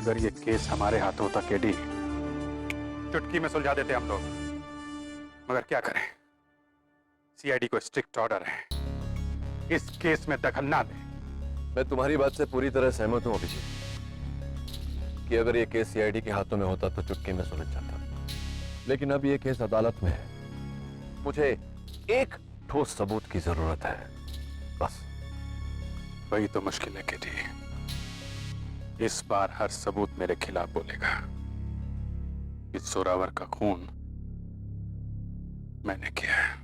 अगर ये केस हमारे हाथों होता केडी, चुटकी में सुलझा देते हम लोग। मगर क्या करें, सीआईडी को स्ट्रिक्ट ऑर्डर है इस केस में दखल ना दे। मैं तुम्हारी बात से पूरी तरह सहमत हूं अभिजीत कि अगर ये केस सीआईडी के हाथों में होता तो चुटकी में सुलझ जाता, लेकिन अब ये केस अदालत में है। मुझे एक ठोस सबूत की जरूरत है, बस। वही तो मुश्किल है केडी। इस बार हर सबूत मेरे खिलाफ बोलेगा। इस जोरावर का खून मैंने किया है।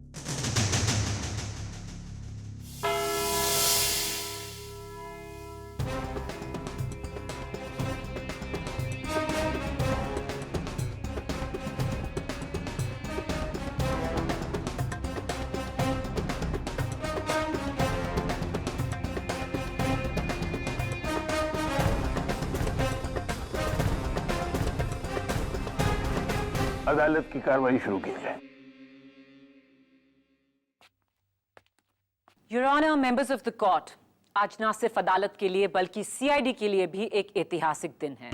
अदालत की कार्रवाई शुरू की जाए। Your Honor, members of the court, आज ना सिर्फ अदालत के लिए बल्कि सीआईडी के लिए भी एक ऐतिहासिक दिन है।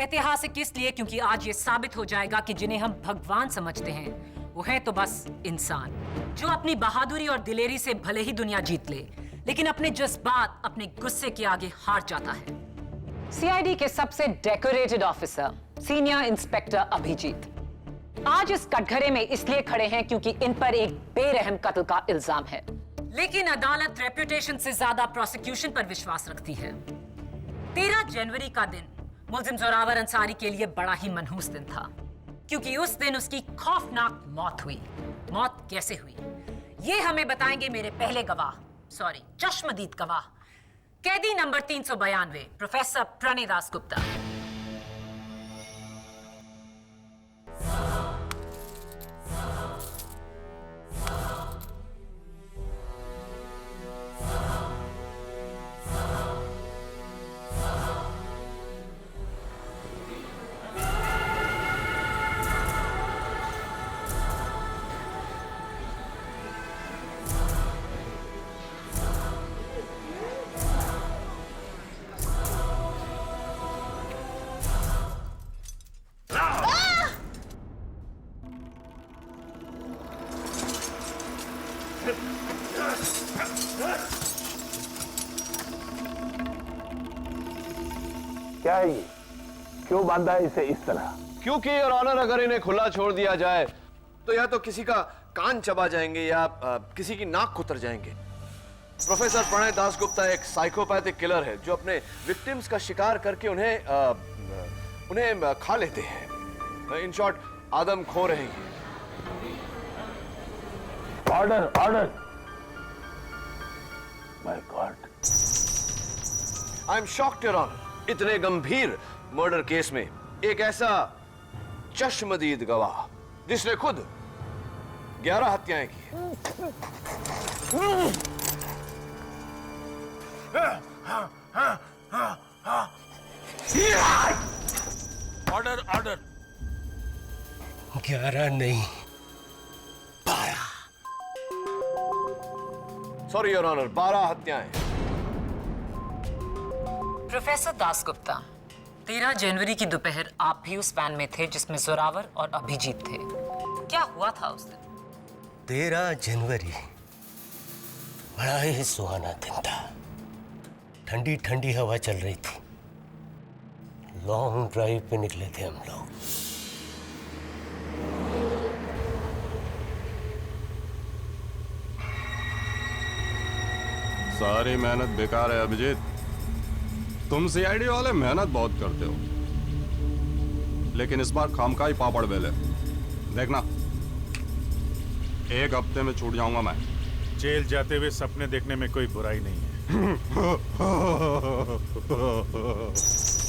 ऐतिहासिक इसलिए क्योंकि आज ये साबित हो जाएगा कि जिन्हें हम भगवान समझते हैं वो है तो बस इंसान, जो अपनी बहादुरी और दिलेरी से भले ही दुनिया जीत ले, लेकिन अपने जज्बात, अपने गुस्से के आगे हार जाता है। सीआईडी के सबसे decorated officer senior inspector Abhijeet आज इस कटघरे में इसलिए खड़े हैं क्योंकि इन पर एक बेरहम कत्ल का इल्जाम है, लेकिन अदालत रेप्यूटेशन से ज्यादा प्रोसिक्यूशन पर विश्वास रखती है। 13 जनवरी का दिन मुल्जिम जोरावर अंसारी के लिए बड़ा ही मनहूस दिन था, क्योंकि उस दिन उसकी खौफनाक मौत हुई। मौत कैसे हुई ये हमें बताएंगे मेरे पहले गवाह, चश्मदीद गवाह, कैदी नंबर 392 प्रोफेसर प्रणय दासगुप्ता। क्या है ये? क्यों बांधा है इसे इस तरह? क्योंकि योर ऑनर, अगर इन्हें खुला छोड़ दिया जाए तो या तो किसी का कान चबा जाएंगे या किसी की नाक कुतर जाएंगे। प्रोफेसर प्रणय दासगुप्ता एक साइकोपैथिक किलर है जो अपने विक्टिम्स का शिकार करके उन्हें खा लेते हैं। इन शॉर्ट, आदम खो रहे हैं। Order, order. My god, I am shocked your honour. इतने गंभीर मर्डर केस में एक ऐसा चश्मदीद गवाह जिसने खुद 11 हत्याएं की हैं। Order, order. 11 नहीं, 12। सॉरी योर ऑनर, 12 हत्याएं। प्रोफेसर दासगुप्ता, 13 जनवरी की दोपहर आप भी उस वैन में थे जिसमें जोरावर और अभिजीत थे। क्या हुआ था उस दिन? 13 जनवरी बड़ा ही सुहाना दिन था। ठंडी ठंडी हवा चल रही थी। लॉन्ग ड्राइव पे निकले थे हम लोग। सारी मेहनत बेकार है अभिजीत। तुम सीआईडी वाले मेहनत बहुत करते हो, लेकिन इस बार खामखा ही पापड़ बेले। देखना, 1 हफ्ते में छूट जाऊंगा मैं। जेल जाते हुए सपने देखने में कोई बुराई नहीं है।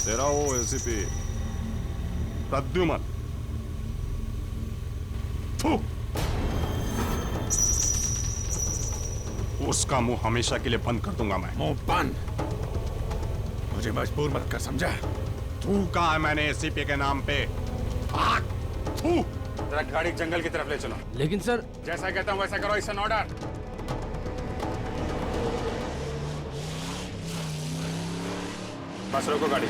तेरा वो एसीपी प्रद्युमन, उसका मुंह हमेशा के लिए बंद कर दूंगा मैं। मुंह बंद? मुझे मजबूर मत कर, समझा? तू कहा है मैंने एसीपी के नाम पे? जरा गाड़ी जंगल की तरफ ले चलो। लेकिन सर, जैसा कहता हूं वैसा करो। It's an order. बस रोको गाड़ी।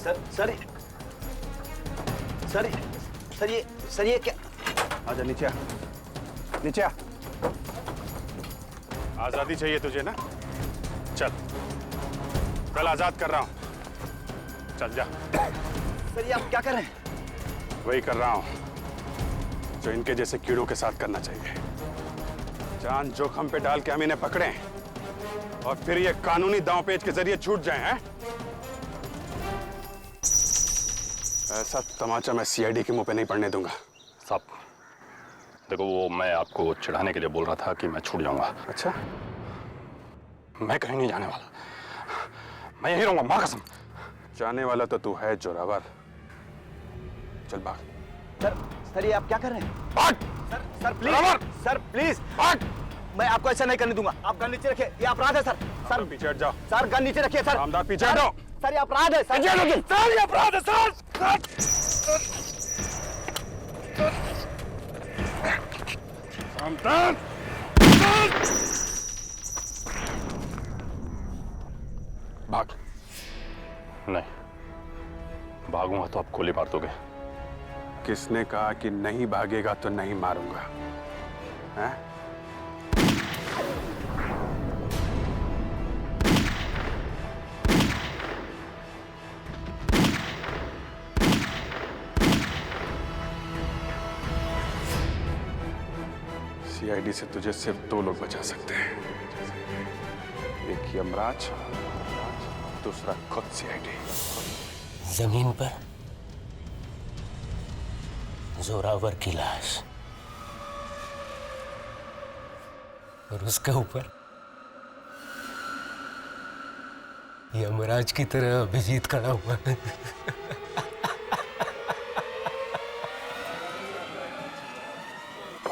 सर ये क्या? आजा नीचे आ, नीचे आ। आजादी चाहिए तुझे ना? चल, कल आजाद कर रहा हूं, चल जा। सर ये आप क्या कर रहे हैं? वही कर रहा हूं जो इनके जैसे कीड़ों के साथ करना चाहिए। जान जोखिम पे डाल के हम इन्हें पकड़े और फिर ये कानूनी दांवपेच के जरिए छूट जाए हैं। ऐसा तमाचा मैं सीआईडी के मुंह पे नहीं पड़ने दूंगा। साहब देखो, वो मैं आपको चिढ़ाने के लिए बोल रहा था कि मैं छूट जाऊंगा। अच्छा, मैं कहीं नहीं जाने वाला, मैं यहीं रहूंगा, मां कसम। जाने वाला तो तू है जोरावर। चल भाग। सर ये आप क्या कर रहे हैं? भाग! सर प्लीज भाग! मैं आपको ऐसा नहीं करने दूंगा। आप गन नीचे रखिए, ये अपराध है सर। सर पीछे हट जाओ। सर गन नीचे रखिए सर। आमदार पीछे हटो। सर ये अपराध है सर। सर ये अपराध है सर। आमदार! भाग। नहीं, भागूंगा तो आप गोली मार दोगे। किसने कहा कि नहीं भागेगा तो नहीं मारूंगा? हैं? सीआईडी से तुझे सिर्फ 2 लोग बचा सकते हैं, एक यमराज, दूसरा खुद सीआईडी। जमीन पर जोरावर की लाश और उसके ऊपर यमराज की तरह अभिजीत खड़ा हुआ है।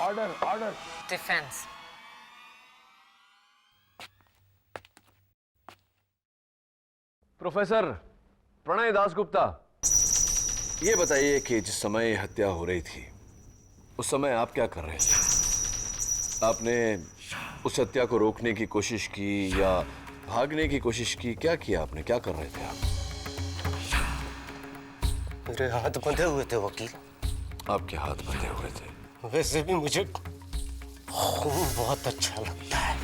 Order. Defence. Professor Pranay Dasgupta, ये बताइए कि जिस समय हत्या हो रही थी उस समय आप क्या कर रहे थे? आपने उस हत्या को रोकने की कोशिश की या भागने की कोशिश की? क्या किया आपने? क्या कर रहे थे आप? मेरे हाथ बंधे हुए थे वकील। आपके हाथ बंधे हुए थे? वैसे भी मुझे खून बहुत अच्छा लगता है,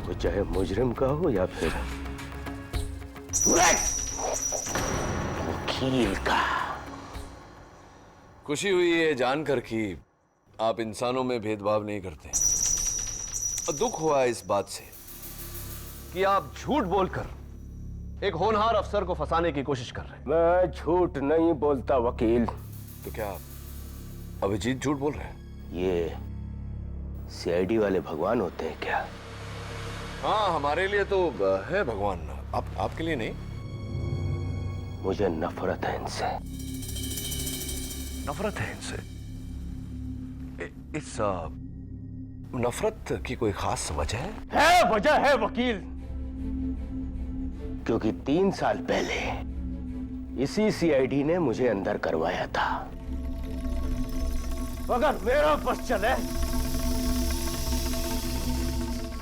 वो चाहे मुजरिम का हो या फिर वकील का। खुशी हुई है जानकर कि आप इंसानों में भेदभाव नहीं करते। और दुख हुआ इस बात से कि आप झूठ बोलकर एक होनहार अफसर को फंसाने की कोशिश कर रहे हैं। मैं झूठ नहीं बोलता वकील। तो क्या अभिजीत झूठ बोल रहे हैं? ये सीआईडी वाले भगवान होते हैं क्या? हाँ, हमारे लिए तो है भगवान, आपके लिए नहीं। मुझे नफरत है इनसे। नफरत है इनसे? इस नफरत की कोई खास वजह है? है, वजह है वकील। क्योंकि 3 साल पहले इसी सीआईडी ने मुझे अंदर करवाया था। अगर मेरा बस चले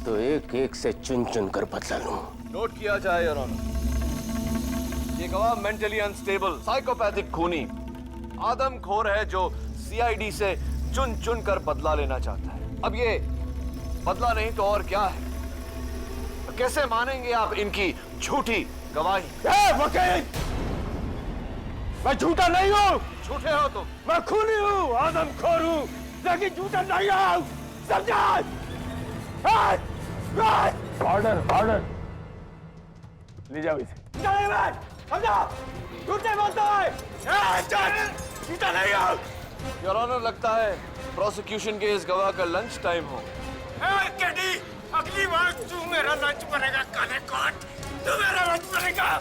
तो एक एक से चुन चुन कर बदला लूं। नोट किया जाए योर ऑनर, ये गवाह मेंटली अनस्टेबल, साइकोपैथिक खूनी, आदमखोर है जो सीआईडी से चुन चुन कर बदला लेना चाहता है। अब ये बदला नहीं तो और क्या है? कैसे मानेंगे आप इनकी झूठी गवाही? वकील, मैं झूठा नहीं हूँ। झूठे हो तुम। मैं खूनी हूँ, आदमखोर हूँ, लेकिन झूठा नहीं हूँ। समझा? ऑर्डर। ले जाओ इसे। नहीं मैं समझा, झूठ नहीं बोलता है। झूठा नहीं हूँ। योर ऑनर, लगता है प्रोसिक्यूशन के इस गवाह का लंच टाइम हो। केडी, अगली बार तू मेरा लंच बनेगा काले कोट। तू मेरा लंच बनेगा।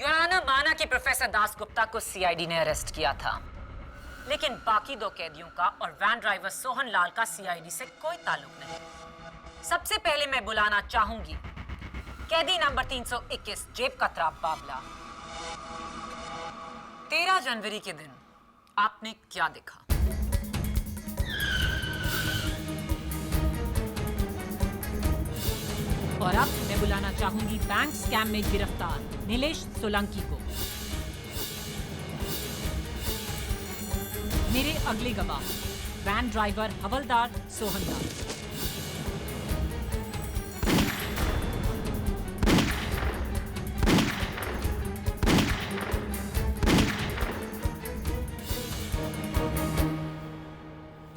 योर ऑनर, माना कि प्रोफेसर दासगुप्ता को सीआईडी ने अरेस्ट किया था, लेकिन बाकी 2 कैदियों का और वैन ड्राइवर सोहन लाल का सीआईडी से कोई ताल्लुक नहीं। सबसे पहले मैं बुलाना चाहूंगी कैदी नंबर 321 जेब कतरा बाबला। 13 जनवरी के दिन आपने क्या देखा? और अब मैं बुलाना चाहूंगी बैंक स्कैम में गिरफ्तार नीलेश सोलंकी को। मेरे अगले गवाह वैन ड्राइवर हवलदार सोहनदास।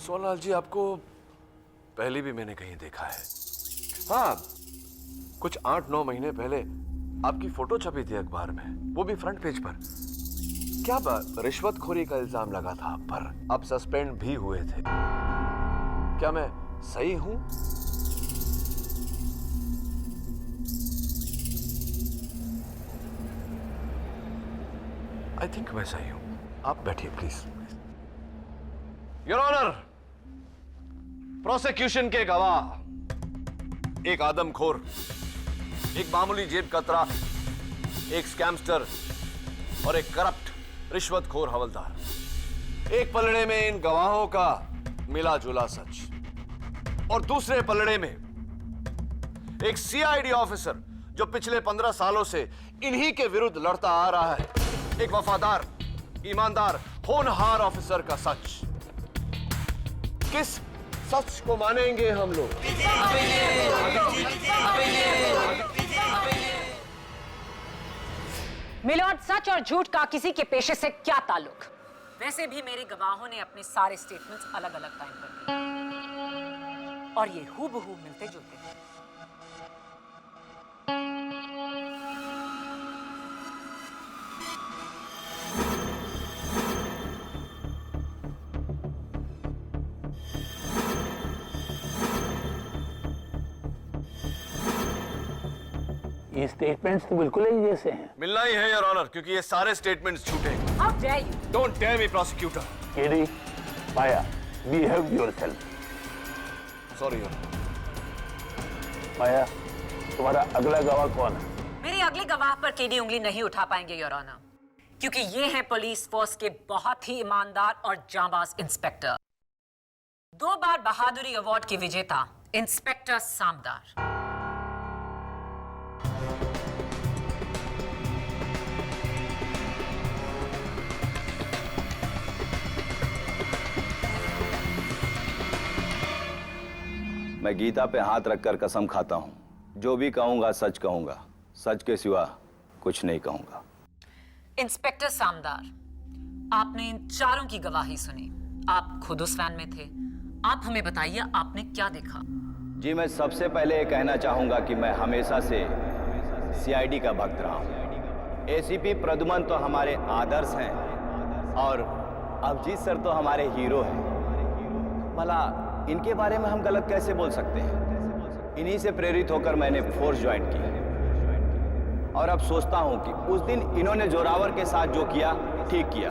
सोनाल जी, आपको पहले भी मैंने कहीं देखा है। हाँ, कुछ 8-9 महीने पहले आपकी फोटो छपी थी अखबार में, वो भी फ्रंट पेज पर। क्या रिश्वतखोरी का इल्जाम लगा था आप पर, आप सस्पेंड भी हुए थे। क्या मैं सही हूं? आई थिंक मैं सही हूं। आप बैठिए प्लीज। योर ऑनर, प्रोसिक्यूशन के गवाह एक आदमखोर, एक मामूली जेब कतरा, एक स्कैमस्टर और एक करप्ट रिश्वतखोर हवलदार। एक पलड़े में इन गवाहों का मिला जुला सच और दूसरे पलड़े में एक सीआईडी ऑफिसर जो पिछले 15 सालों से इन्हीं के विरुद्ध लड़ता आ रहा है। एक वफादार, ईमानदार, होनहार ऑफिसर का सच। किस सच को मानेंगे हम लोग? मिलॉर्ड, सच और झूठ का किसी के पेशे से क्या ताल्लुक? वैसे भी मेरे गवाहों ने अपने सारे स्टेटमेंट्स अलग अलग टाइम पर दिए और ये हूबहू मिलते जुलते हैं। ये स्टेटमेंट्स तो बिल्कुल ही जैसे हैं। मिलना ही है योर ऑनर, क्योंकि ये सारे स्टेटमेंट्स झूठे हैं। How dare you? Don't dare me prosecutor. KD, Maya, behave yourself. Sorry your. Maya, तुम्हारा अगला गवाह कौन है? मेरे अगले गवाह पर केडी उंगली नहीं उठा पाएंगे योर ऑनर, क्योंकि ये हैं पुलिस फोर्स के बहुत ही ईमानदार और जांबाज इंस्पेक्टर, 2 बार बहादुरी अवार्ड के विजेता इंस्पेक्टर सामदार। मैं गीता पे हाथ रखकर कसम खाता हूं, जो भी कहूंगा सच कहूंगा, सच के सिवा कुछ नहीं कहूंगा। इंस्पेक्टर सामदार, आपने इन चारों की गवाही सुनी। आप खुद उस वैन में थे। आप हमें बताइए, आपने क्या देखा? जी, मैं सबसे पहले ये कहना चाहूंगा कि मैं हमेशा से सीआईडी का भक्त रहा हूं। एसीपी प्रद्युमन तो हमारे आदर्श हैं और अभिजीत सर तो हमारे हीरो हैं। भला इनके बारे में हम गलत कैसे बोल सकते हैं? इन्हीं से प्रेरित होकर मैंने फोर्स ज्वाइन की और अब सोचता हूं कि उस दिन इन्होंने जोरावर के साथ जो किया ठीक किया।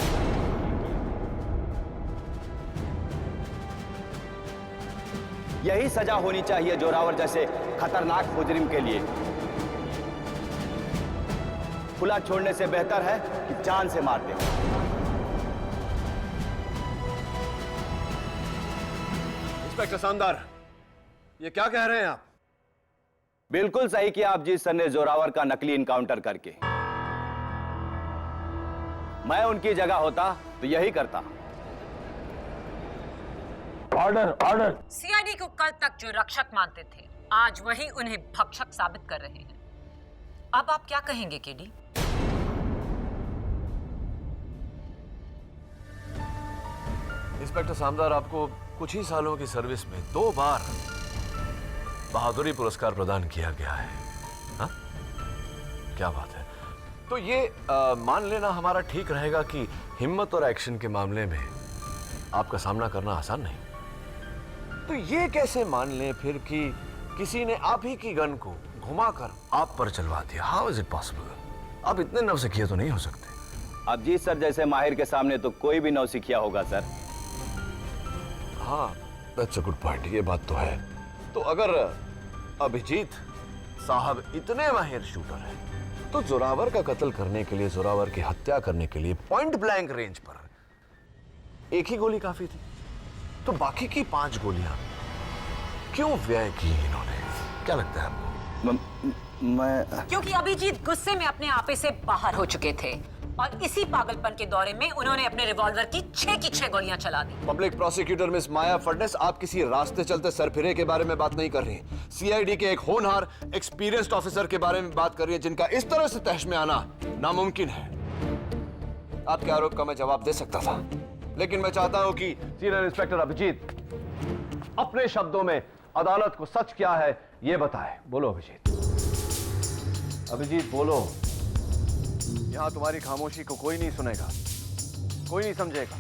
यही सजा होनी चाहिए जोरावर जैसे खतरनाक मुजरिम के लिए। खुला छोड़ने से बेहतर है कि जान से मार दें। इंस्पेक्टर सामदार, ये क्या कह रहे हैं आप? बिल्कुल सही किया अभिजीत सर ने जोरावर का नकली इनकाउंटर करके। मैं उनकी जगह होता तो यही करता। Order, order. सीआईडी को कल तक जो रक्षक मानते थे, आज वही उन्हें भक्षक साबित कर रहे हैं। अब आप क्या कहेंगे केडी? इंस्पेक्टर सामदार, आपको कुछ ही सालों की सर्विस में 2 बार बहादुरी पुरस्कार प्रदान किया गया है। हा? क्या बात है। तो ये मान लेना हमारा ठीक रहेगा कि हिम्मत और एक्शन के मामले में आपका सामना करना आसान नहीं। तो ये कैसे मान लें फिर कि किसी ने आप ही की गन को घुमाकर आप पर चलवा दिया? How is it possible? आप इतने नौसिखिए तो नहीं हो सकते। अभिजीत सर जैसे माहिर के सामने तो कोई भी नौसिखिया होगा सर। हाँ, दैट्स अ गुड पॉइंट। ये बात तो है। तो अगर अभिजीत साहब इतने माहिर शूटर हैं तो जोरावर का कत्ल करने के लिए, जोरावर की हत्या करने के लिए पॉइंट ब्लैंक रेंज पर एक ही गोली काफी थी। तो बाकी की 5 गोलियां क्यों व्यय की इन्होंने? क्या लगता है आपको? मैं क्योंकि अभिजीत गुस्से में अपने आपे से बाहर हो चुके थे और इसी पागलपन के दौरे में उन्होंने अपने रिवॉल्वर की 6 की 6 गोलियां चला दी। पब्लिक प्रोसिक्यूटर मिस माया फडनेस, आप किसी रास्ते चलते सरफिरे के बारे में बात नहीं कर रही, सीआईडी के एक होनहार एक्सपीरियंस्ड ऑफिसर के बारे में बात कर रही है, जिनका इस तरह से तहश में आना नामुमकिन है। आपके आरोप का मैं जवाब दे सकता था, लेकिन मैं चाहता हूं कि सीनियर इंस्पेक्टर अभिजीत अपने शब्दों में अदालत को सच क्या है यह बताए। बोलो अभिजीत, अभिजीत बोलो। यहां तुम्हारी खामोशी को कोई नहीं सुनेगा, कोई नहीं समझेगा।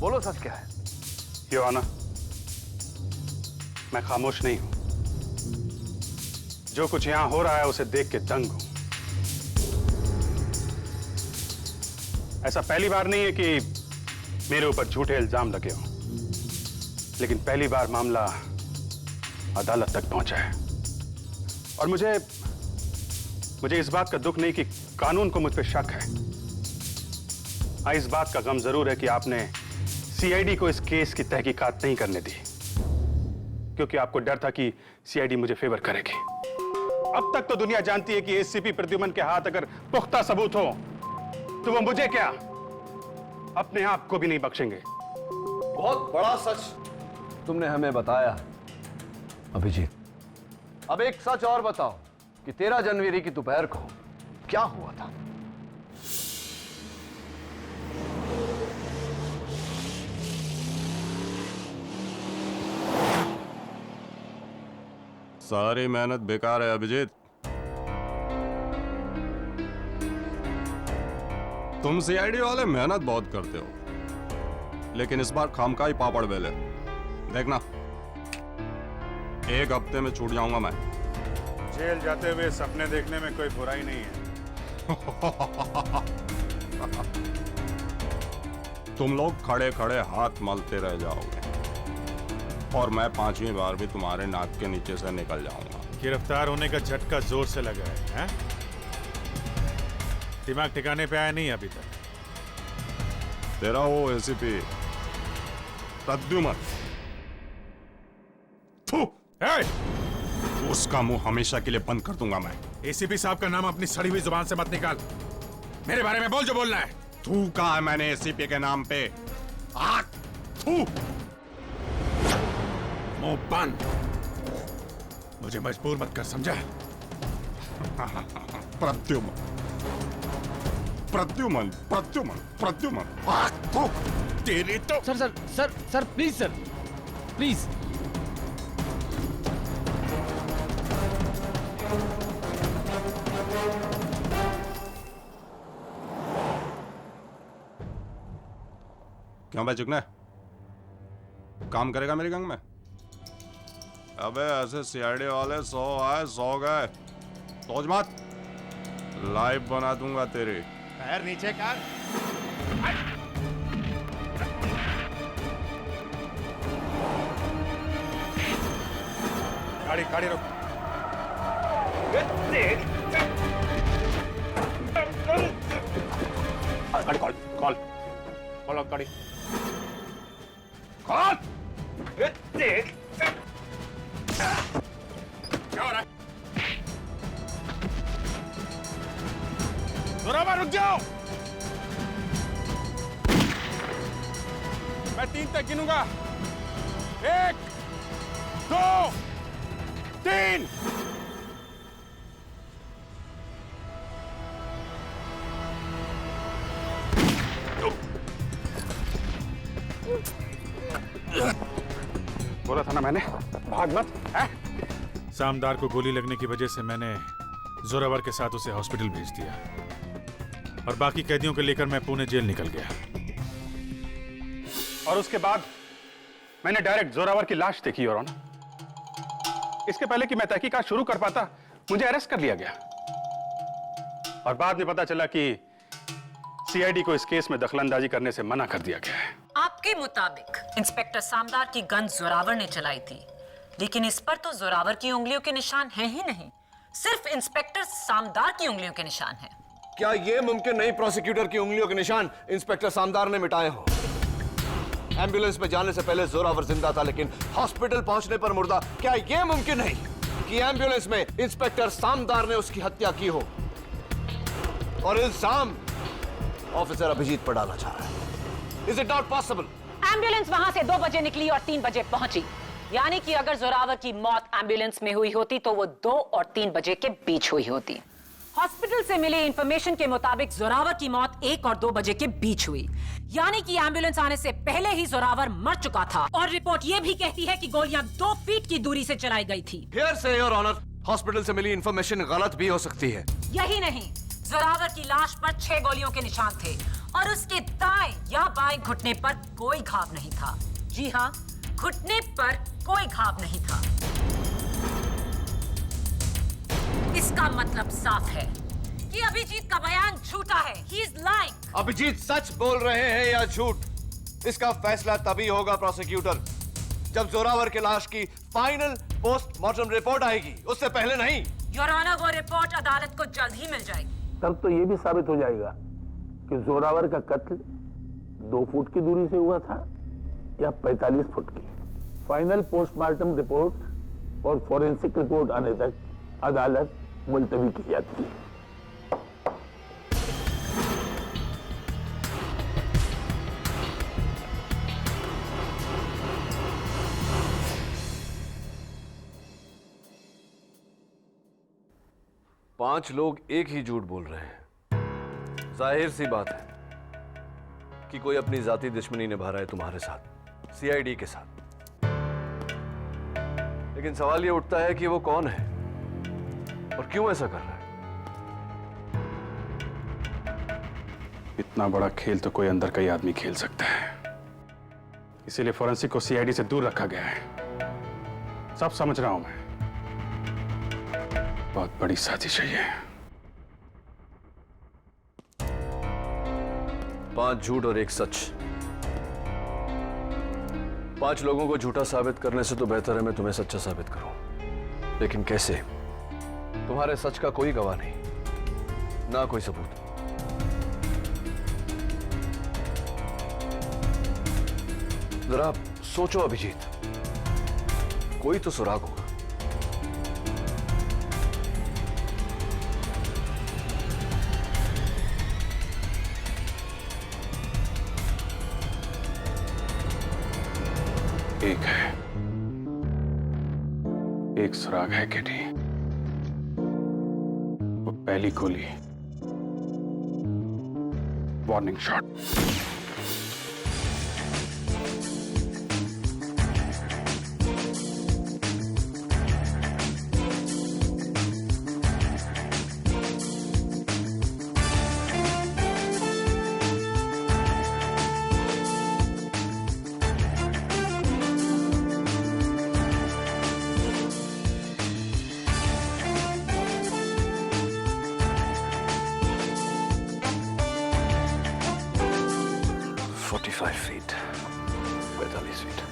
बोलो सच क्या है? योर ऑनर, मैं खामोश नहीं हूं। जो कुछ यहां हो रहा है उसे देख के दंग हूं। ऐसा पहली बार नहीं है कि मेरे ऊपर झूठे इल्जाम लगे हों, लेकिन पहली बार मामला अदालत तक पहुंचा है। और मुझे इस बात का दुख नहीं कि कानून को मुझ पर शक है। इस बात का गम जरूर है कि आपने सीआईडी को इस केस की तहकीकात नहीं करने दी, क्योंकि आपको डर था कि सीआईडी मुझे फेवर करेगी। अब तक तो दुनिया जानती है कि एसीपी प्रद्युमन के हाथ अगर पुख्ता सबूत हो तो वो मुझे क्या, अपने आप को भी नहीं बख्शेंगे। बहुत बड़ा सच तुमने हमें बताया अभिजीत। अब एक सच और बताओ कि 13 जनवरी की दोपहर को क्या हुआ था? सारी मेहनत बेकार है अभिजीत। तुम सीआईडी वाले मेहनत बहुत करते हो, लेकिन इस बार खामखाई पापड़ बेले। देखना, 1 हफ्ते में छूट जाऊंगा मैं। जेल जाते हुए सपने देखने में कोई बुराई नहीं है। तुम लोग खड़े खड़े हाथ मलते रह जाओगे और मैं 5वीं बार भी तुम्हारे नाक के नीचे से निकल जाऊंगा। गिरफ्तार होने का झटका जोर से लगा है, हैं? दिमाग ठिकाने पे आया नहीं अभी तक। तेरा वो एसीपी प्रद्युमन, उसका मुंह हमेशा के लिए बंद कर दूंगा मैं। एसीपी साहब का नाम अपनी सड़ी हुई जुबान से मत निकाल। मेरे बारे में बोल जो बोलना है। तू कहा है मैंने एसीपी के नाम पे? थू। मुंह बंद। मुझे मजबूर मत कर, समझा? प्रद्युमन, प्रद्युमन, प्रद्युमन, प्रद्युमन। तेरी तो sir sir sir sir please sir, please. क्यों भाई चुकने? काम करेगा मेरी गंग में? अबे ऐसे सीआईडी वाले 100 आए 100 गए। सोच मत, लाइव बना दूंगा तेरी। पैर नीचे कर। गाड़ी गाड़ी रोक। गाड़ी कॉल कॉल कॉल गाड़ी कॉल। क्या हो रहा है? जोरावर रुक जाओ। मैं 3 तक गिनूंगा। 1 2 3। बोला था ना मैंने, भाग मत। सामदार को गोली लगने की वजह से मैंने जोरावर के साथ उसे हॉस्पिटल भेज दिया और बाकी कैदियों को लेकर मैं पुणे जेल निकल गया। और उसके बाद मैंने डायरेक्ट जोरावर की लाश देखी और ऑनर। इसके पहले कि मैं तहकीकात शुरू कर पाता, मुझे अरेस्ट कर लिया गया। और बाद में पता चला कि सीआईडी को इस केस में दखलंदाजी करने से मना कर दिया गया है। आपके मुताबिक इंस्पेक्टर सामदार की गन जोरावर ने चलाई थी, लेकिन इस पर तो जोरावर की उंगलियों के निशान हैं ही नहीं। सिर्फ इंस्पेक्टर सामदार की उंगलियों के निशान हैं। क्या यह मुमकिन नहीं प्रोसिक्यूटर की उंगलियों के निशान इंस्पेक्टर सामदार ने मिटाए हो? एम्बुलेंस में जाने से पहले जोरावर जिंदा था, लेकिन हॉस्पिटल पहुंचने पर मुर्दा। क्या यह मुमकिन नहीं कि एम्बुलेंस में इंस्पेक्टर सामदार ने उसकी हत्या की हो और इल्जाम ऑफिसर अभिजीत पर डालना चाह रहा है? Is it not possible? Ambulance वहां से 2 बजे निकली और 3 बजे पहुंची, यानी कि अगर जोरावर की मौत एम्बुलेंस में हुई होती तो वो 2 और 3 बजे के बीच हुई होती। हॉस्पिटल से मिली इंफॉर्मेशन के मुताबिक जोरावर की मौत 1 और 2 बजे के बीच हुई, यानी कि एम्बुलेंस आने से पहले ही जोरावर मर चुका था। और रिपोर्ट ये भी कहती है कि गोलियां 2 फीट की दूरी से चलाई गई थी। हियर से योर ऑनर, हॉस्पिटल से मिली इंफॉर्मेशन गलत भी हो सकती है। यही नहीं, जोरावर की लाश पर 6 गोलियों के निशान थे और उसके दाएं या बाएं घुटने पर कोई घाव नहीं था। जी हाँ, घुटने पर कोई घाव नहीं था। इसका मतलब साफ है कि अभिजीत का बयान झूठा है। He is lying. अभिजीत सच बोल रहे हैं या झूठ, इसका फैसला तभी होगा प्रोसिक्यूटर, जब जोरावर के लाश की फाइनल पोस्टमार्टम रिपोर्ट आएगी, उससे पहले नहीं। योर ऑनर, वो रिपोर्ट अदालत को जल्द ही मिल जाएगी। तब तो ये भी साबित हो जाएगा कि जोरावर का कत्ल 2 फुट की दूरी से हुआ था या 45 फुट की। फाइनल पोस्टमार्टम रिपोर्ट और फॉरेंसिक रिपोर्ट आने तक अदालत मुलतवी की जाती है। पांच लोग एक ही झूठ बोल रहे हैं। जाहिर सी बात है कि कोई अपनी जाती दुश्मनी निभा रहा है तुम्हारे साथ, सीआईडी के साथ। लेकिन सवाल यह उठता है कि वो कौन है और क्यों ऐसा कर रहा है? इतना बड़ा खेल तो कोई अंदर का ही आदमी खेल सकता है, इसीलिए फॉरेंसिक को सीआईडी से दूर रखा गया है। सब समझ रहा हूं मैं, बहुत बड़ी साजिश है ये। 5 झूठ और 1 सच। 5 लोगों को झूठा साबित करने से तो बेहतर है मैं तुम्हें सच्चा साबित करूं। लेकिन कैसे? तुम्हारे सच का कोई गवाह नहीं, ना कोई सबूत। जरा सोचो अभिजीत, कोई तो सुराग होगा। एक है, एक सुराग है केटी। वो पहली गोली, warning shot. Feet 45 feet.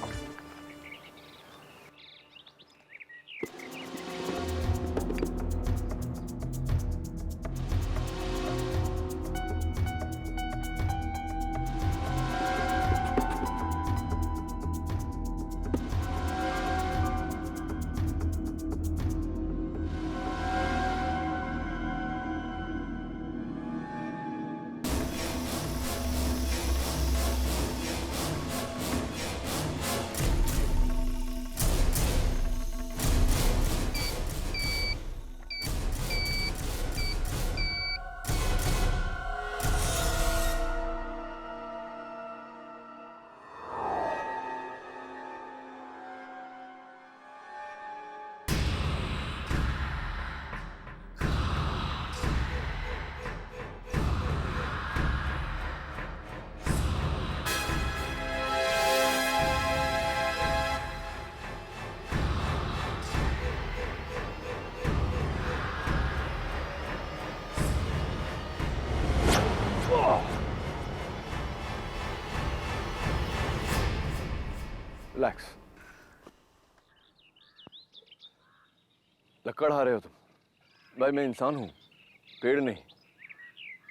Relax. लक्कड़ हारे हो तुम। भाई मैं इंसान हूँ, पेड़ नहीं।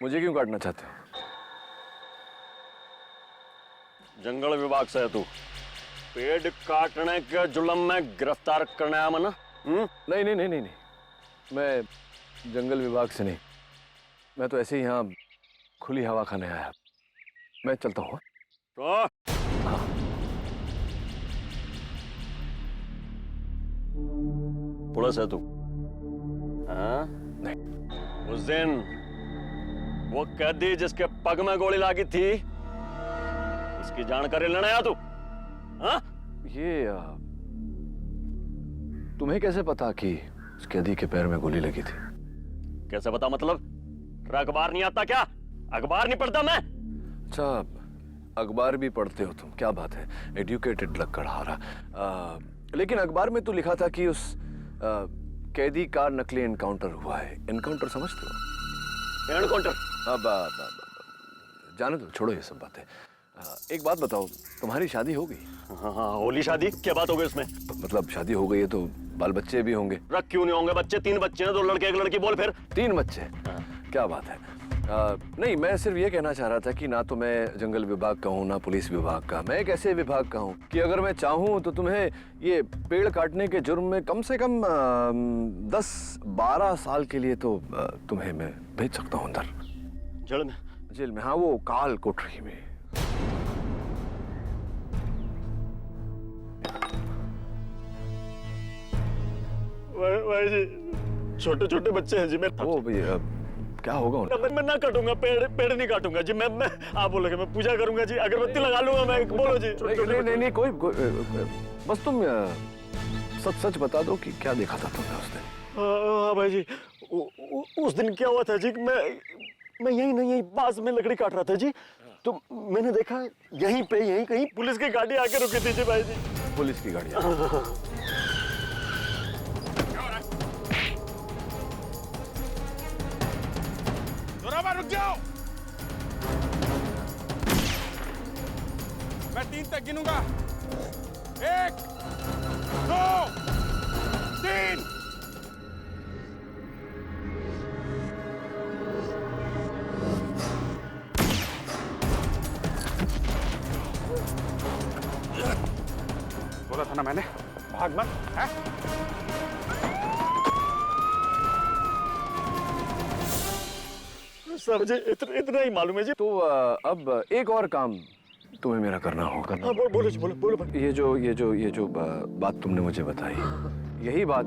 मुझे क्यों काटना चाहते हो? जंगल विभाग से है तू, पेड़ काटने के जुल्म में गिरफ्तार करने आया मना? नहीं नहीं नहीं नहीं नहीं, मैं जंगल विभाग से नहीं, मैं तो ऐसे ही यहाँ खुली हवा खाने आया। मैं चलता हूँ। तो पुलिस है तू? हाँ? नहीं। उस दिन वो कैदी जिसके पग में गोली लगी थी, उसकी जानकारी लेने आया तू? हाँ? ये तुम्हें कैसे पता कि उस कैदी के पैर में गोली लगी थी? कैसे पता मतलब? अखबार नहीं आता क्या? अखबार नहीं पढ़ता मैं? अच्छा, अखबार भी पढ़ते हो तुम, क्या बात है, एडुकेटेड लकड़हारा। लेकिन अखबार में तो लिखा था कि उस कैदी का नकली एनकाउंटर हुआ है। एनकाउंटर समझते हो? एनकाउंटर? अब जाने दो, छोड़ो ये सब बातें। एक बात बताओ, तुम्हारी शादी हो गई? हाँ हाँ, होली शादी क्या बात हो गई उसमें? मतलब शादी हो गई है तो बाल बच्चे भी होंगे? रख क्यों नहीं होंगे बच्चे? 3 बच्चे हैं, 2 लड़के 1 लड़की। बोल फिर। 3 बच्चे? क्या बात है। नहीं, मैं सिर्फ ये कहना चाह रहा था कि ना तो मैं जंगल विभाग का हूँ ना पुलिस विभाग का। मैं एक ऐसे विभाग का हूँ कि अगर मैं चाहूँ तो तुम्हें ये पेड़ काटने के जुर्म में कम से कम 10-12 साल के लिए तो तुम्हें मैं भेज सकता हूँ अंदर। जेल में? जेल में, हाँ, वो काल कोठरी में। भाई जी, छोटे छोटे बच्चे हैं जी मेरे। ओ भैया, क्या होगा उन्हें? मैं ना काटूंगा, पेड़ नहीं काटूंगा जी। मैं आप बोलोगे मैं पूजा करूंगा जी, अगरबत्ती लगा लूंगा मैं। बोलो जी। नहीं, कोई बस तुम सच बता दो कि क्या देखा था तुमने उस दिन। हाँ भाई जी, उस दिन क्या हुआ था जी, मैं यहीं पास में लकड़ी काट रहा था जी, तो मैंने देखा यहीं कहीं पुलिस की गाड़ी आके रुकी थी जी भाई जी। पुलिस की गाड़ी? रुक जाओ, मैं 3 तक गिनूंगा। 1, 2, 3। बोला था ना मैंने, भाग मत है? सब जी इतना ही मालूम है जी। तो अब एक और काम तुम्हें मेरा करना होगा। हाँ, बोलो जी, बोलो। ये जो बात तुमने मुझे बताई, यही बात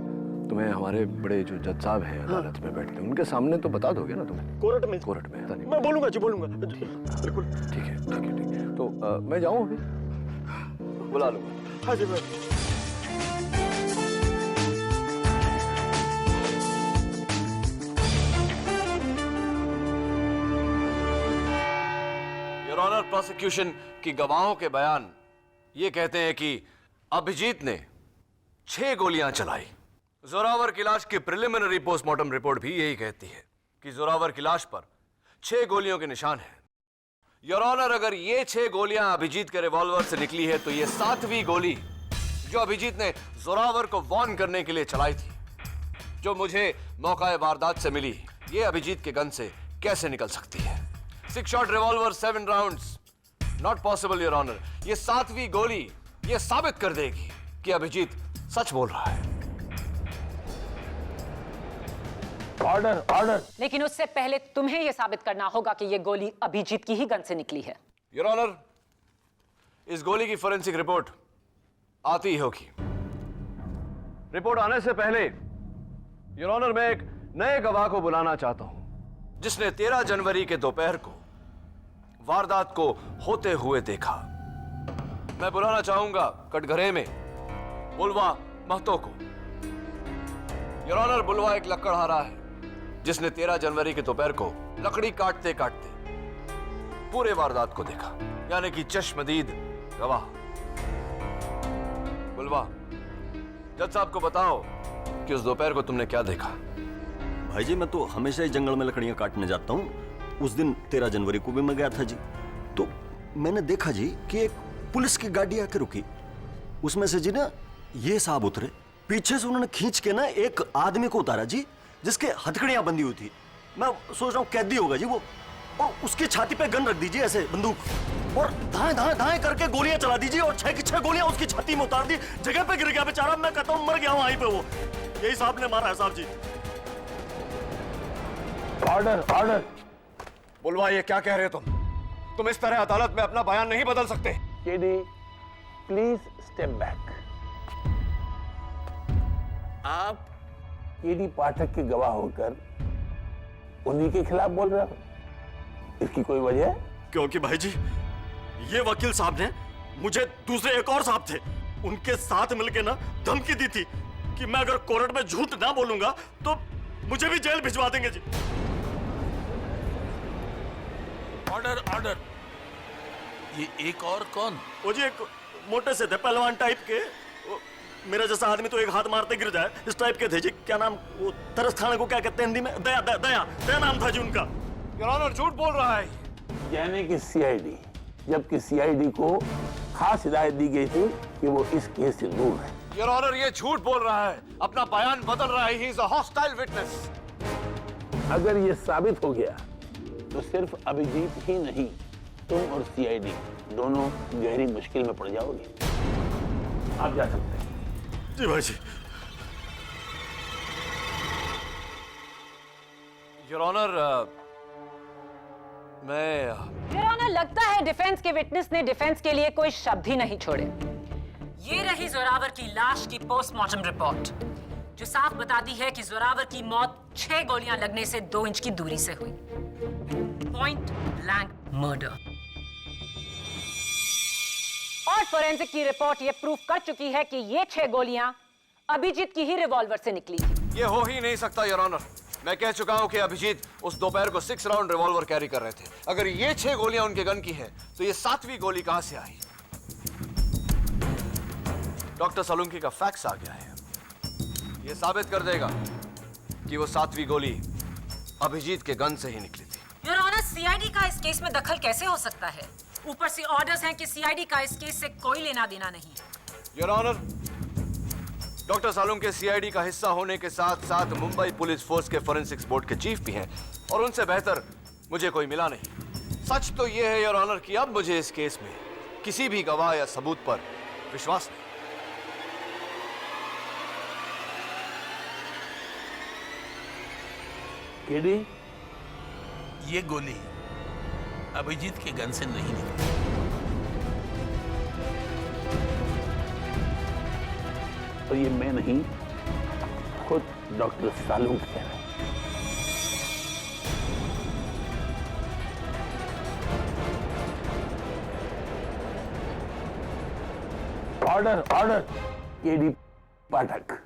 तुम्हें हमारे बड़े जो जज साहब हैं अदालत में बैठते हैं, उनके सामने तो बता दोगे ना तुम? कोर्ट में? कोर्ट में मैं बोलूंगा जी, बोलूंगा बिल्कुल। ठीक है। तो मैं जाऊं अभी? बुला लूंगा। हाँ जी। योर ऑनर, प्रोसिक्यूशन की गवाहों के बयान ये कहते हैं कि अभिजीत ने 6 गोलियां चलाई। जोरावर की लाश की प्रिलिमिनरी पोस्टमार्टम रिपोर्ट भी यही कहती है कि जोरावर की लाश पर 6 गोलियों के निशान हैं। योर ऑनर, अगर ये 6 गोलियां अभिजीत के रिवॉल्वर से निकली है तो ये 7वीं गोली जो अभिजीत ने जोरावर को वार्न करने के लिए चलाई थी, जो मुझे मौका वारदात से मिली, ये अभिजीत के गन से कैसे निकल सकती है? 6 shot revolver, 7 rounds, not possible your honour. ये 7वीं गोली ये साबित कर देगी कि अभिजीत सच बोल रहा है। ऑर्डर। लेकिन उससे पहले तुम्हें यह साबित करना होगा कि यह गोली अभिजीत की ही गन से निकली है। योर ऑनर, इस गोली की फोरेंसिक रिपोर्ट आती ही होगी। रिपोर्ट आने से पहले योर ऑनर, मैं एक नए गवाह को बुलाना चाहता हूं जिसने 13 जनवरी के दोपहर को वारदात को होते हुए देखा। मैं बुलाना चाहूंगा कटघरे में बुलवा महतो को। योर ऑनर, बुलवा एक लकड़हारा है जिसने 13 जनवरी के दोपहर को लकड़ी काटते काटते पूरे वारदात को देखा, यानी कि चश्मदीद गवाह। बुलवा, जज साहब को बताओ कि उस दोपहर को तुमने क्या देखा। भाई जी, मैं तो हमेशा ही जंगल में लकड़ियां काटने जाता हूँ। उस दिन 13 जनवरी को भी मैं गया था जी, तो मैंने देखा जी कि एक पुलिस की गाड़ी आके रुकी। उसमें से जी ना ये साहब उतरे, पीछे से उन्होंने खींच के ना एक आदमी को उतारा जी। जिसके हथकड़ियां बंधी हुई थी। मैं सोच रहा हूँ कैदी होगा जी वो, और उसकी छाती पे गन रख दीजिए ऐसे बंदूक, और धाए धाए धाए करके गोलियां चला दीजिए, और 6 की 6 गोलियां उसकी छाती में उतार दी, जगह पे गिर गया बेचारा। मैं कहता हूँ मर गया वहीं पे वो। यही साहब ने मारा है साहब जी। Order order. बुलवा, ये क्या कह रहे हो तुम इस तरह अदालत में अपना बयान नहीं बदल सकते। KD please step back. आप केडी पाठक के गवाह होकर उन्हीं के खिलाफ बोल रहे हो, इसकी कोई वजह? क्योंकि भाई जी ये वकील साहब ने मुझे दूसरे एक और साहब थे उनके साथ मिलके ना धमकी दी थी कि मैं अगर कोर्ट में झूठ ना बोलूंगा तो मुझे भी जेल भिजवा देंगे जी। Order order. ये एक और कौन? वो जी एक मोटे से थे, पहलवान टाइप के। मेरा जैसा आदमी तो एक हाथ मारते गिर जाए, इस टाइप के थे जी। क्या नाम, वो तरस खाने को क्या कहते हैं हिंदी में? दया, दया दया दया नाम था जी उनका। योर ऑनर झूठ बोल रहा है। यानी कि सीआईडी, जबकि सीआईडी को खास हिदायत दी गई थी कि वो इस केस से दूर है। योर ऑनर ये झूठ बोल रहा है, अपना बयान बदल रहा है। He is a hostile witness. अगर ये साबित हो गया तो सिर्फ अभिजीत ही नहीं, तुम और सीआईडी दोनों गहरी मुश्किल में पड़ जाओगे। आप जा सकते हैं। जी भाई जी। योर ऑनर योर ऑनर, लगता है डिफेंस के विटनेस ने डिफेंस के लिए कोई शब्द ही नहीं छोड़े। ये रही जोरावर की लाश की पोस्टमार्टम रिपोर्ट, जो साफ बताती है कि जोरावर की मौत 6 गोलियां लगने से 2 इंच की दूरी से हुई। Point blank murder. और फोरेंसिक की रिपोर्ट ये प्रूफ कर चुकी है कि ये 6 गोलियां अभिजीत की ही रिवॉल्वर से निकली थी। ये हो ही नहीं सकता योर ऑनर। मैं कह चुका हूं कि अभिजीत उस दोपहर को 6 राउंड रिवॉल्वर कैरी कर रहे थे। अगर ये 6 गोलियां उनके गन की हैं, तो ये 7वीं गोली कहां से आई? डॉक्टर सलूंकी का फैक्स आ गया है। ये साबित कर देगा कि वो 7वीं गोली अभिजीत के गन से ही निकली थी। योर ऑनर, सीआईडी का इस केस में दखल कैसे हो सकता है? ऊपर से ऑर्डर्स हैं कि सीआईडी का इस केस से कोई लेना देना नहीं। योर ऑनर, डॉक्टर सालुंके के सीआईडी का हिस्सा होने के साथ साथ मुंबई पुलिस फोर्स के फोरेंसिक्स बोर्ड के चीफ भी हैं, और उनसे बेहतर मुझे कोई मिला नहीं। सच तो यह है योर ऑनर कि अब मुझे इस केस में किसी भी गवाह या सबूत पर विश्वास नहीं। केडी, ये गोली अभिजीत के गन से नहीं निकली। और ये मैं नहीं, खुद डॉक्टर सालुंक कह रहे हैं। Order order. केडी पाठक,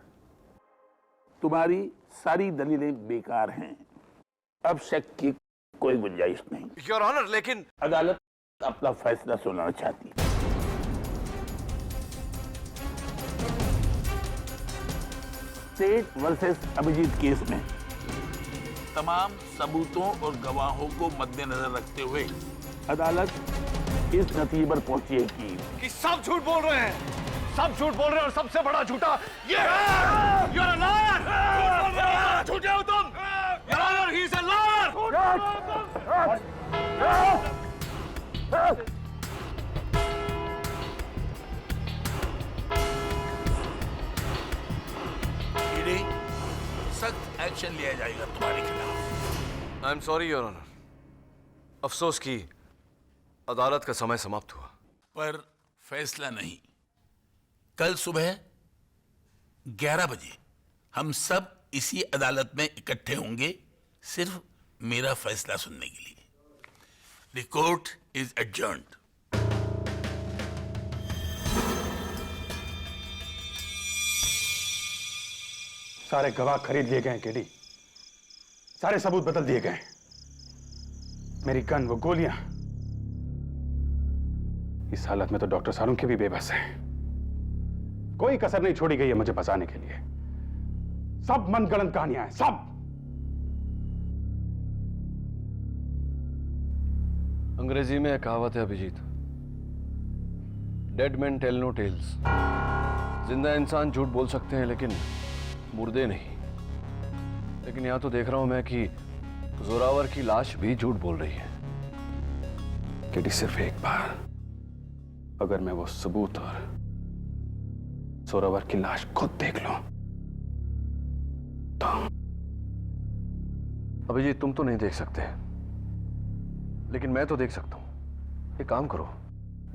तुम्हारी सारी दलीलें बेकार हैं। अब शक की कोई गुंजाइश नहीं। योर ऑनर, लेकिन अदालत अपना फैसला सुनाना चाहती है। स्टेट वर्सेस अभिजीत केस में तमाम सबूतों और गवाहों को मद्देनजर रखते हुए अदालत इस नतीजे पर पहुंची है कि सब झूठ बोल रहे हैं। सब झूठ बोल रहे हैं, और सबसे बड़ा झूठा ये You're a liar! झूठे हो तुम। Your Honor, he is a liar! सख्त एक्शन लिया जाएगा तुम्हारे खिलाफ। I am sorry your honour. अफसोस की अदालत का समय समाप्त हुआ। पर फैसला नहीं। कल सुबह 11 बजे हम सब इसी अदालत में इकट्ठे होंगे, सिर्फ मेरा फैसला सुनने के लिए। The court is adjourned. सारे गवाह खरीद लिए गए केडी, सारे सबूत बदल दिए गए। मेरी गन, वो गोलियां, इस हालत में तो डॉक्टर सालुंके भी बेबस है। कोई कसर नहीं छोड़ी गई है मुझे फंसाने के लिए। सब मनगढ़ंत कहानियां हैं, सब। अंग्रेजी में एक कहावत है Abhijeet, dead man tell no tales. जिंदा इंसान झूठ बोल सकते हैं लेकिन मुर्दे नहीं। लेकिन यहां तो देख रहा हूं मैं कि जोरावर की लाश भी झूठ बोल रही है। केडी, सिर्फ एक बार अगर मैं वो सबूत और जोरावर की लाश खुद देख लूं तो। अभिजीत, तुम तो नहीं देख सकते, लेकिन मैं तो देख सकता हूं। एक काम करो,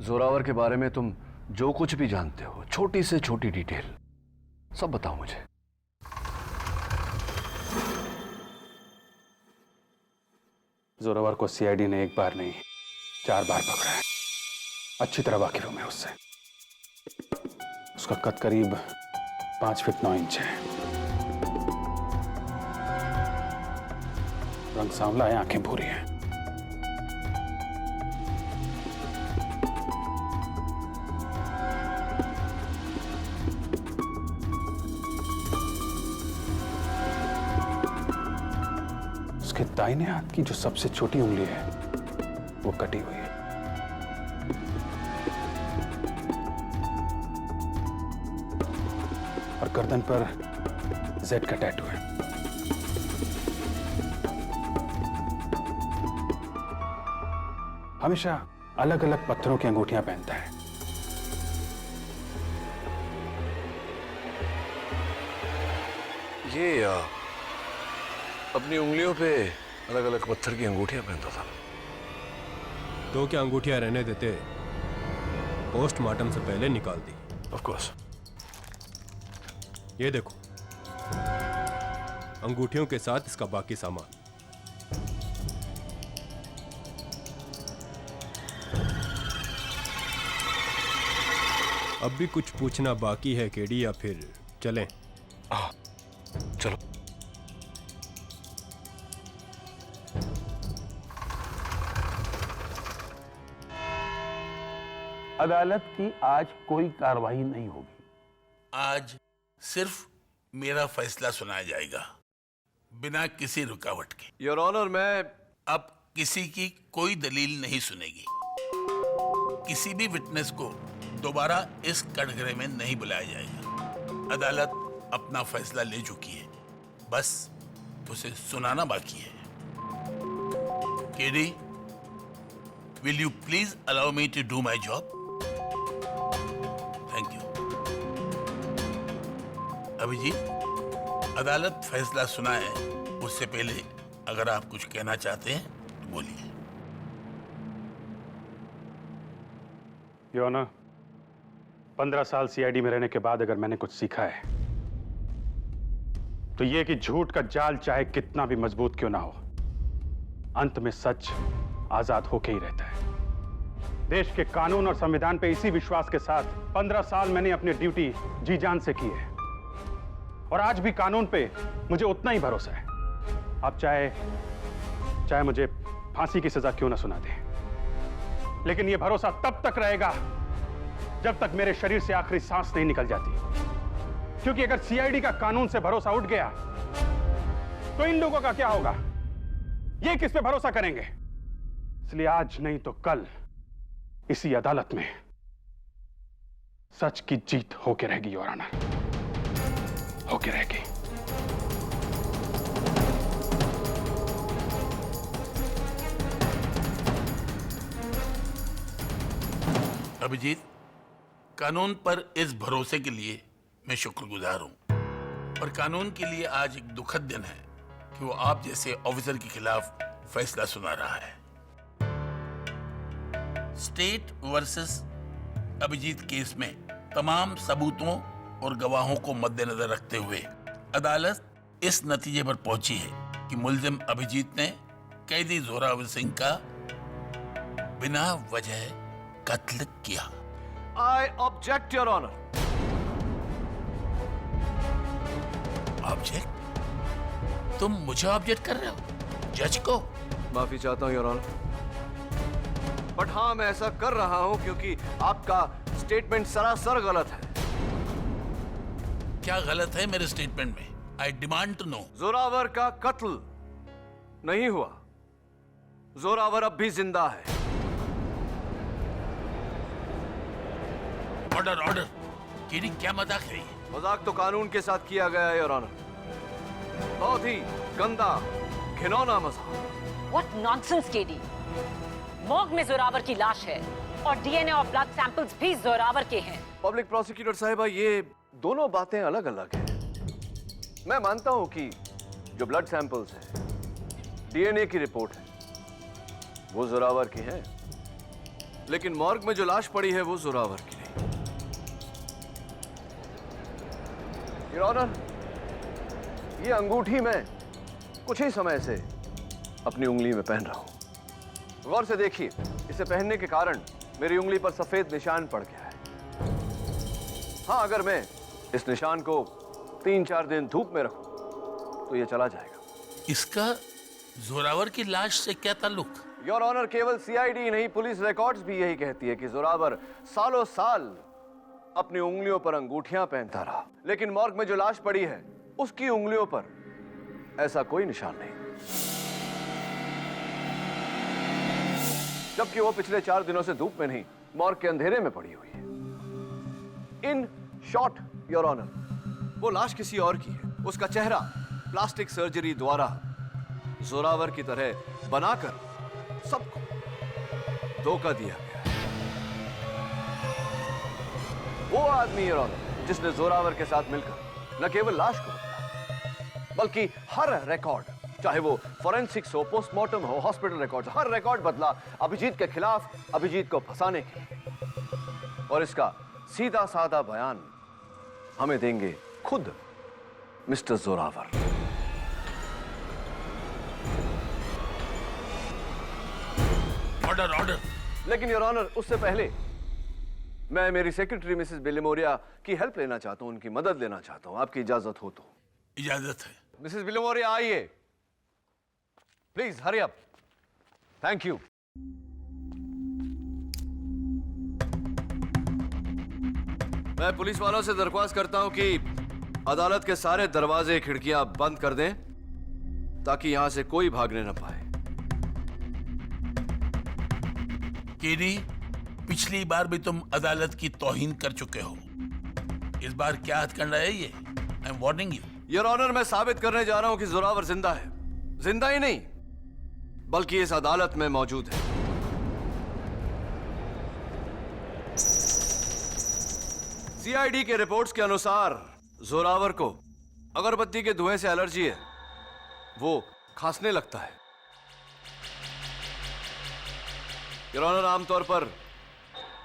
जोरावर के बारे में तुम जो कुछ भी जानते हो, छोटी से छोटी डिटेल सब बताओ मुझे। जोरावर को सीआईडी ने एक बार नहीं 4 बार पकड़ा है। अच्छी तरह वाकिफ हूं मैं उससे। उसका कद करीब 5 फीट 9 इंच है। रंग सांवला है, आंखें भूरी हैं। उसके दाहिने हाथ की जो सबसे छोटी उंगली है वो कटी हुई है। और गर्दन पर जेड का टैटू है। हमेशा अलग अलग पत्थरों की अंगूठियां पहनता है। ये अपनी उंगलियों पे अलग अलग पत्थर की अंगूठियां पहनता था। तो क्या अंगूठियां रहने देते? पोस्टमार्टम से पहले निकाल दी। Of course. ये देखो, अंगूठियों के साथ इसका बाकी सामान। अब भी कुछ पूछना बाकी है केडी, या फिर चलें? चलो। अदालत की आज कोई कार्रवाई नहीं होगी। आज सिर्फ मेरा फैसला सुनाया जाएगा, बिना किसी रुकावट के। योर ऑनर, मैं अब किसी की कोई दलील नहीं सुनेगी। किसी भी विटनेस को दोबारा इस कटघरे में नहीं बुलाया जाएगा। अदालत अपना फैसला ले चुकी है, बस उसे सुनाना बाकी है। KD, will you please allow me to do my job? Thank you. Abhijeet, अदालत फैसला सुनाए उससे पहले अगर आप कुछ कहना चाहते हैं तो बोलिए। योर ऑनर, 15 साल सीआईडी में रहने के बाद अगर मैंने कुछ सीखा है तो यह कि झूठ का जाल चाहे कितना भी मजबूत क्यों ना हो, अंत में सच आजाद होके ही रहता है। देश के कानून और संविधान पे इसी विश्वास के साथ 15 साल मैंने अपनी ड्यूटी जी जान से की है, और आज भी कानून पे मुझे उतना ही भरोसा है। आप चाहे मुझे फांसी की सजा क्यों ना सुना दें, लेकिन यह भरोसा तब तक रहेगा जब तक मेरे शरीर से आखिरी सांस नहीं निकल जाती। क्योंकि अगर सीआईडी का कानून से भरोसा उठ गया तो इन लोगों का क्या होगा? ये किस पे भरोसा करेंगे? इसलिए आज नहीं तो कल इसी अदालत में सच की जीत होके रहेगी योर ऑनर, होके रहेगी। अभिजीत, कानून पर इस भरोसे के लिए मैं शुक्रगुजार हूं, और कानून के लिए आज एक दुखद दिन है कि वो आप जैसे ऑफिसर के खिलाफ फैसला सुना रहा है। स्टेट वर्सेस अभिजीत केस में तमाम सबूतों और गवाहों को मद्देनजर रखते हुए अदालत इस नतीजे पर पहुंची है कि मुल्जिम अभिजीत ने कैदी जोरावर सिंह का बिना वजह कत्ल किया। I object your honour. Object? तुम मुझे ऑब्जेक्ट कर रहे हो? जज को? माफी चाहता हूं योर ऑनर, बट हाँ, मैं ऐसा कर रहा हूं क्योंकि आपका स्टेटमेंट सरासर गलत है। क्या गलत है मेरे स्टेटमेंट में? I demand to know. Zorawar का कत्ल नहीं हुआ। जोरावर अब भी जिंदा है। Order, order. केडी, क्या मजाक है ये? मजाक तो कानून के साथ किया गया है योर ऑनर। बहुत ही गंदा घिनौना मजाक। What nonsense, KD. मॉर्ग में जोरावर की लाश है और डीएनए और ब्लड सैंपल्स भी जोरावर के हैं। पब्लिक प्रोसिक्यूटर साहिबा, ये दोनों बातें अलग अलग हैं। मैं मानता हूं कि जो ब्लड सैंपल्स हैं, डीएनए की रिपोर्ट है, वो जोरावर की है, लेकिन मॉर्ग में जो लाश पड़ी है वो जोरावर की नहीं। योर ऑनर, ये अंगूठी मैं कुछ ही समय से अपनी उंगली में पहन रहा हूं। गौर से देखिए, इसे पहनने के कारण मेरी उंगली पर सफेद निशान पड़ गया है। हाँ, अगर मैं इस निशान को 3-4 दिन धूप में रखूं तो ये चला जाएगा। इसका जोरावर की लाश से क्या ताल्लुक? योर ऑनर, केवल सीआईडी नहीं, पुलिस रिकॉर्ड्स भी यही कहती है कि जोरावर सालों साल अपनी उंगलियों पर अंगूठियां पहनता रहा, लेकिन मॉर्ग में जो लाश पड़ी है उसकी उंगलियों पर ऐसा कोई निशान नहीं, जबकि वो पिछले 4 दिनों से धूप में नहीं, मॉर्ग के अंधेरे में पड़ी हुई है। इन शॉर्ट योर ऑनर, वो लाश किसी और की है। उसका चेहरा प्लास्टिक सर्जरी द्वारा जोरावर की तरह बनाकर सबको धोखा दिया गया है। वो आदमी योर ऑनर जिसने जोरावर के साथ मिलकर न केवल लाश को बदला, बल्कि हर रिकॉर्ड, चाहे वो फॉरेंसिक्स हो, पोस्टमार्टम हो, हॉस्पिटल रिकॉर्ड, हर रिकॉर्ड बदला अभिजीत के खिलाफ, अभिजीत को फंसाने के लिए। और इसका सीधा साधा बयान हमें देंगे खुद मिस्टर जोरावर। Order order. लेकिन योर ऑनर, उससे पहले मैं मेरी सेक्रेटरी मिसेस बिलिमोरिया की हेल्प लेना चाहता हूं, उनकी मदद लेना चाहता हूं, आपकी इजाजत हो तो। इजाजत है। मिसेस बिलिमोरिया, आइए please, hurry up. Thank you. मैं पुलिस वालों से दरख्वास्त करता हूं कि अदालत के सारे दरवाजे खिड़कियां बंद कर दें ताकि यहां से कोई भागने न पाए। केडी, पिछली बार भी तुम अदालत की तौहीन कर चुके हो, इस बार क्या हथकंडा है ये? I am warning you. Your honour, मैं साबित करने जा रहा हूं कि जोरावर जिंदा है। जिंदा ही नहीं, बल्कि इस अदालत में मौजूद है। सीआईडी के रिपोर्ट्स के अनुसार जोरावर को अगरबत्ती के धुएं से एलर्जी है, वो खांसने लगता है। योर ऑनर, आमतौर पर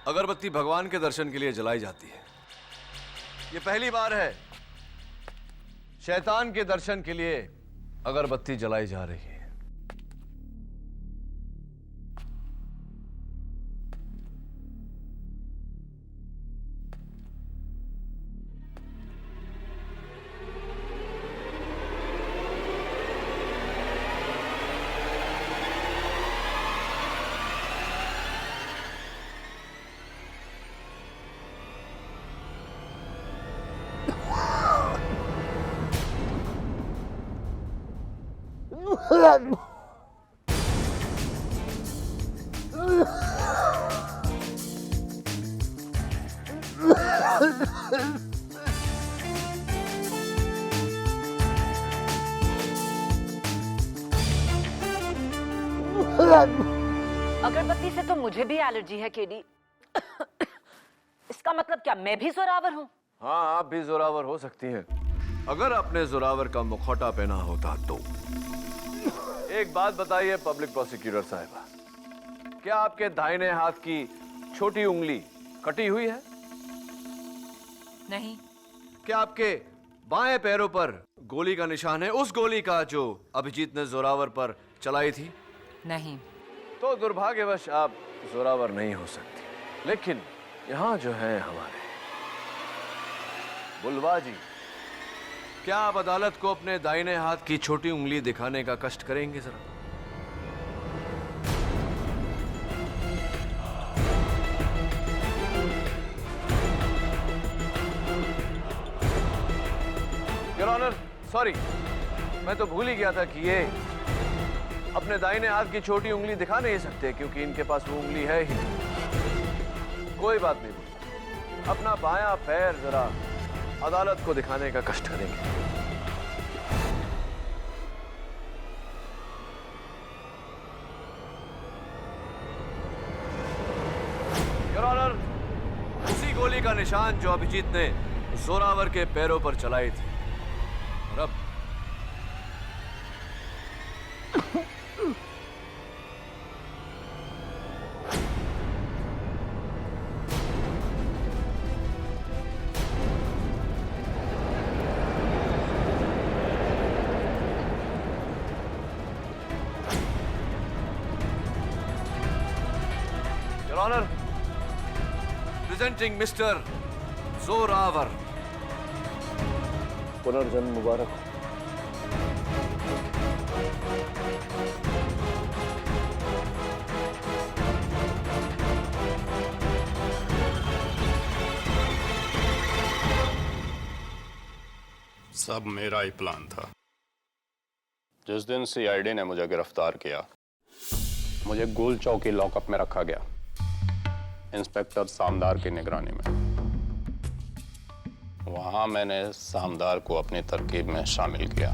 अगरबत्ती भगवान के दर्शन के लिए जलाई जाती है। ये पहली बार है शैतान के दर्शन के लिए अगरबत्ती जलाई जा रही है। अगरबत्ती से तो मुझे भी एलर्जी है, केडी। इसका मतलब क्या मैं भी जोरावर हूँ? हाँ, आप भी जोरावर हो सकती हैं, अगर आपने जोरावर का मुखौटा पहना होता तो। एक बात बताइए पब्लिक प्रोसिक्यूटर साहिबा, क्या आपके दाहिने हाथ की छोटी उंगली कटी हुई है? नहीं। क्या आपके बाएं पैरों पर गोली का निशान है, उस गोली का जो अभिजीत ने जोरावर पर चलाई थी? नहीं। तो दुर्भाग्यवश आप जोरावर नहीं हो सकती। लेकिन यहां जो है हमारे बुलवा जी, क्या आप अदालत को अपने दाहिने हाथ की छोटी उंगली दिखाने का कष्ट करेंगे जरा? योर ऑनर, सॉरी, मैं तो भूल ही गया था कि ये अपने दाहिने हाथ की छोटी उंगली दिखा नहीं सकते क्योंकि इनके पास वो उंगली है ही नहीं। कोई बात नहीं, अपना बायां पैर जरा अदालत को दिखाने का कष्ट करेंगे। योर ऑनर, उसी गोली का निशान जो अभिजीत ने जोरावर के पैरों पर चलाई थी। और अब your honour, presenting mister Zorawar. पुनर्जन्म मुबारक हो। सब मेरा ही प्लान था। जिस दिन सीआईडी ने मुझे गिरफ्तार किया, मुझे गोल चौकी लॉकअप में रखा गया, इंस्पेक्टर सामदार की निगरानी में। वहां मैंने सामदार को अपनी तरकीब में शामिल किया।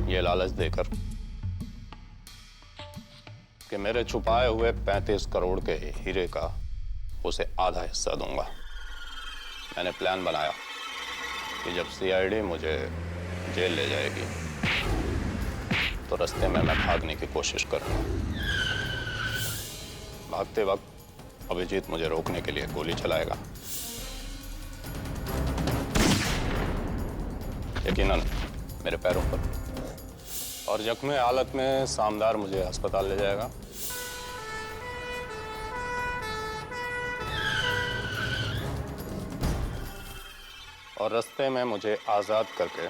ये लालच देकर कि मेरे छुपाए हुए 35 करोड़ के हीरे का उसे आधा हिस्सा दूंगा। मैंने प्लान बनाया कि जब सीआईडी मुझे जेल ले जाएगी तो रास्ते में मैं भागने की कोशिश करूंगा। भागते वक्त अभिजीत मुझे रोकने के लिए गोली चलाएगा। यकीनन मेरे पैरों पर, और जख्मी हालत में सामदार मुझे अस्पताल ले जाएगा। और रास्ते में मुझे आजाद करके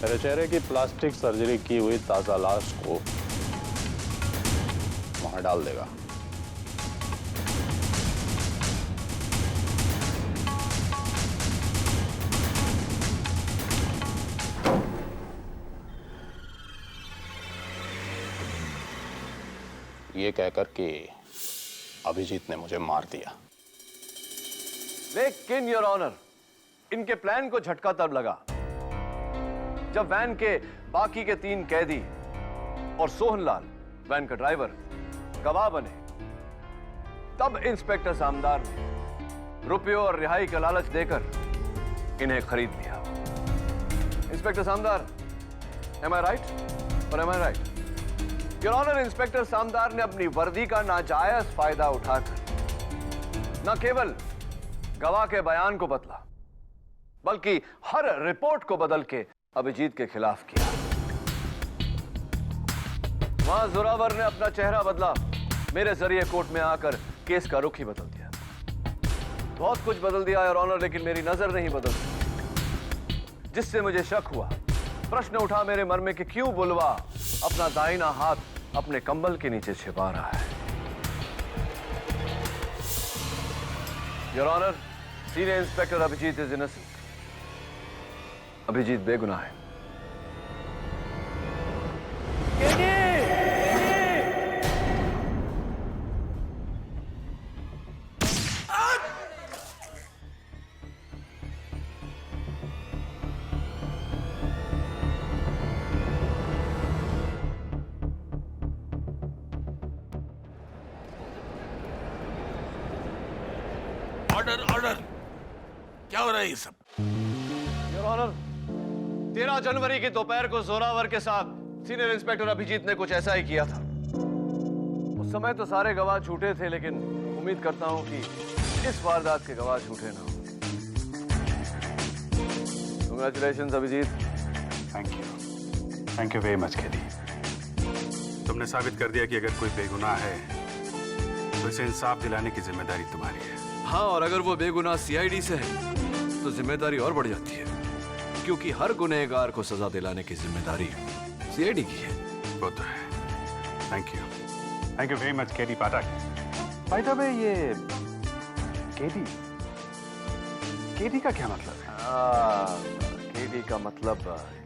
मेरे चेहरे की प्लास्टिक सर्जरी की हुई ताजा लाश को वहां डाल देगा। ये कहकर कि अभिजीत ने मुझे मार दिया। लेकिन योर ऑनर, इनके प्लान को झटका तब लगा जब वैन के बाकी के 3 कैदी और सोहनलाल, वैन का ड्राइवर, गवाह बने। तब इंस्पेक्टर सामदार ने रुपयों और रिहाई का लालच देकर इन्हें खरीद लिया। Inspector Samdar, am I right और am I right? Your honour, inspector Samdar ने अपनी वर्दी का नाजायज फायदा उठाकर न केवल गवाह के बयान को बदला, बल्कि हर रिपोर्ट को बदल के अभिजीत के खिलाफ किया। वहां जोरावर ने अपना चेहरा बदला, मेरे जरिए कोर्ट में आकर केस का रुख ही बदल दिया। बहुत कुछ बदल दिया योर ऑनर, लेकिन मेरी नजर नहीं बदलती, जिससे मुझे शक हुआ। प्रश्न उठा मेरे मन में कि क्यों बुलवा अपना दाहिना हाथ अपने कंबल के नीचे छिपा रहा है। Your honour, senior inspector Abhijeet is innocent. Abhijeet बेगुनाह है। ऑर्डर ऑर्डर, क्या हो रहा है ये सब? योर ऑनर, 13 जनवरी की दोपहर को जोरावर के साथ सीनियर इंस्पेक्टर अभिजीत ने कुछ ऐसा ही किया था। उस समय तो सारे गवाह झूठे थे, लेकिन उम्मीद करता हूं कि इस वारदात के गवाह झूठे ना हो। Congratulations Abhijeet. Thank you very much KD. तुमने साबित कर दिया कि अगर कोई बेगुनाह है तो इसे इंसाफ दिलाने की जिम्मेदारी तुम्हारी है। हाँ, और अगर वो बेगुनाह सीआईडी से है तो जिम्मेदारी और बढ़ जाती है, क्योंकि हर गुनहगार को सजा दिलाने की जिम्मेदारी सीआईडी की है। वो तो है। Thank you very much KD Pathak. By the way, ये केडी का क्या मतलब है? केडी का मतलब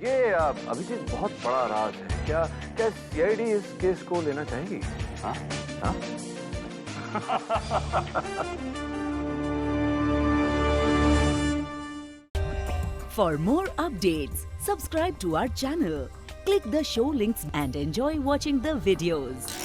ये अभिजीत बहुत बड़ा राज है। क्या सीआईडी इस केस को लेना चाहेगी? हाँ हाँ। For more updates, subscribe to our channel, click the show links and enjoy watching the videos.